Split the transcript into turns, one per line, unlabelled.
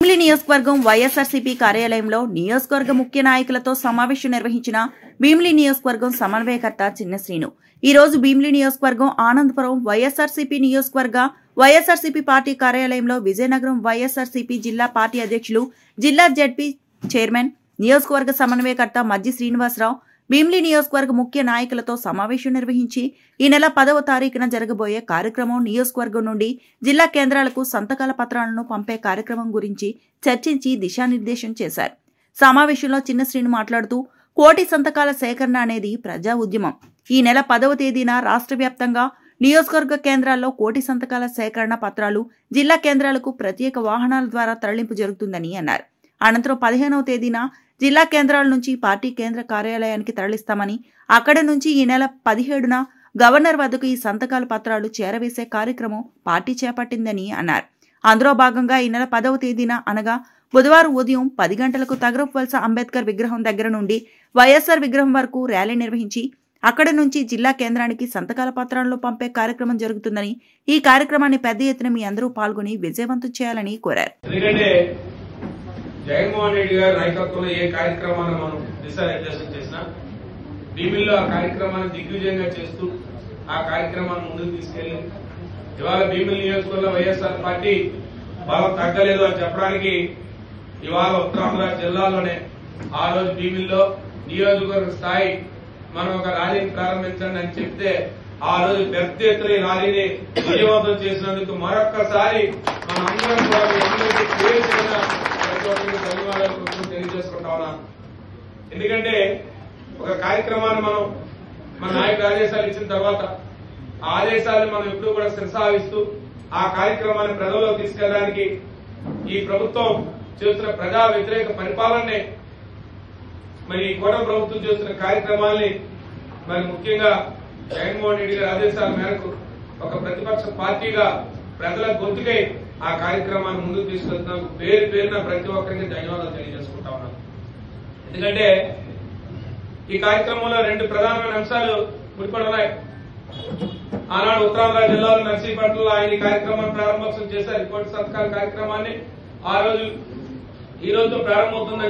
భీమిలి నియోజకవర్గం వైఎస్ఆర్సీపీ కార్యాలయంలో నియోజకవర్గ ముఖ్య నాయకులతో సమావేశం నిర్వహించిన భీమిలి నియోజకవర్గం సమన్వయకర్త చిన్న శ్రీను ఈ రోజు భీమిలి నియోజకవర్గం ఆనందపురం వైఎస్ఆర్సీపీ నియోజకవర్గ వైఎస్ఆర్సీపీ పార్టీ కార్యాలయంలో విజయనగరం వైఎస్ఆర్సీపీ జిల్లా పార్టీ అధ్యక్షులు జిల్లా జడ్పీ చైర్మన్ నియోజకవర్గ సమన్వయకర్త మజ్జి శ్రీనివాసరావు భీమిలి నియోజకవర్గ ముఖ్య నాయకులతో సమావేశం నిర్వహించి ఈ నెల 10వ తారీఖున జరగబోయే కార్యక్రమం నియోజకవర్గం నుండి జిల్లా కేంద్రాలకు సంతకాల పత్రాలను పంపే కార్యక్రమం గురించి చర్చించి దిశానిర్దేశం చేశారు. సమావేశంలో చిన్న శ్రీను మాట్లాడుతూ కోటి సంతకాల సేకరణ అనేది ప్రజా ఉద్యమం. ఈ నెల 10వ తేదీన రాష్ట్ర వ్యాప్తంగా నియోజకవర్గ కేంద్రాల్లో కోటి సంతకాల సేకరణ పత్రాలు జిల్లా కేంద్రాలకు ప్రత్యేక వాహనాల ద్వారా తరలింపు జరుగుతుందని అన్నారు. అనంతరం 15వ తేదీన జిల్లా కేంద్రాల నుంచి పార్టీ కేంద్ర కార్యాలయానికి తరలిస్తామని, అక్కడి నుంచి ఈ నెల 17న గవర్నర్ వద్దకు ఈ సంతకాల పత్రాలు చేరవేసే కార్యక్రమం పార్టీ చేపట్టిందని అన్నారు. అందులో భాగంగా ఈ నెల 10వ తేదీన అనగా బుధవారం ఉదయం 10 గంటలకు తగరపువలస అంబేద్కర్ విగ్రహం దగ్గర నుండి వైఎస్ఆర్ విగ్రహం వరకు ర్యాలీ నిర్వహించి అక్కడి నుంచి జిల్లా కేంద్రానికి సంతకాల పత్రాలను పంపే కార్యక్రమం జరుగుతుందని, ఈ కార్యక్రమాన్ని పెద్ద ఎత్తున మీ అందరూ పాల్గొని విజయవంతం చేయాలని కోరారు.
జగన్మోహన్ రెడ్డి గారి నాయకత్వంలో ఏ కార్యక్రమాన్ని మనం దిశానిర్దేశం చేసినా భీమిల్లో ఆ కార్యక్రమాన్ని దిగ్విజయంగా చేస్తూ ఆ కార్యక్రమాన్ని ముందుకు తీసుకెళ్లి ఇవాళ భీమిలి నియోజకవర్గంలో వైఎస్ఆర్ పార్టీ బలం తగ్గలేదు అని చెప్పడానికి ఇవాళ ఉత్తరాంధ్ర జిల్లాలోనే ఆ రోజు భీమిల్లో నియోజకవర్గ స్థాయి మనం ఒక ర్యాలీని ప్రారంభించండి అని చెప్తే ఆ రోజు పెద్ద ఎత్తున ఈ ర్యాలీని విజయవంతం చేసినందుకు మరొక్కసారి మనందరం ధన్యవాదాలు తెలియజేసుకుంటా ఉన్నాను. ఎందుకంటే ఒక కార్యక్రమాన్ని మనం మన నాయకుడు ఆదేశాలు ఇచ్చిన తర్వాత ఆ ఆదేశాలను మనం ఎప్పుడూ కూడా కొనసాగిస్తూ ఆ కార్యక్రమాన్ని ప్రజల్లో తీసుకెళ్ళడానికి ఈ ప్రభుత్వం చేస్తున్న ప్రజా వ్యతిరేక పరిపాలననే మరి కూడా ప్రభుత్వం చేస్తున్న కార్యక్రమాల్ని మరి ముఖ్యంగా జగన్మోహన్ రెడ్డి గారి ఆదేశాల మేరకు ఒక ప్రతిపక్ష పార్టీగా ప్రజల గొంతుకై ఆ కార్యక్రమాన్ని ముందుకు తీసుకెళ్తున్నాం. పేరున ప్రతి ఒక్కరికి ధన్యవాదాలు తెలియజేసుకుంటా ఉన్నాను. ఎందుకంటే ఈ కార్యక్రమంలో 2 ప్రధానమైన అంశాలు ముడిపడి ఉన్నాయి. ఆనాడు ఉత్తరాంధ్ర జిల్లాలో నర్సీపట్నంలో ఆయన ఈ కార్యక్రమాన్ని ప్రారంభోత్సవం చేశారు. కోటి సంతకాల కార్యక్రమాన్ని ఆ రోజు ఈ రోజుతో ప్రారంభమవుతుందని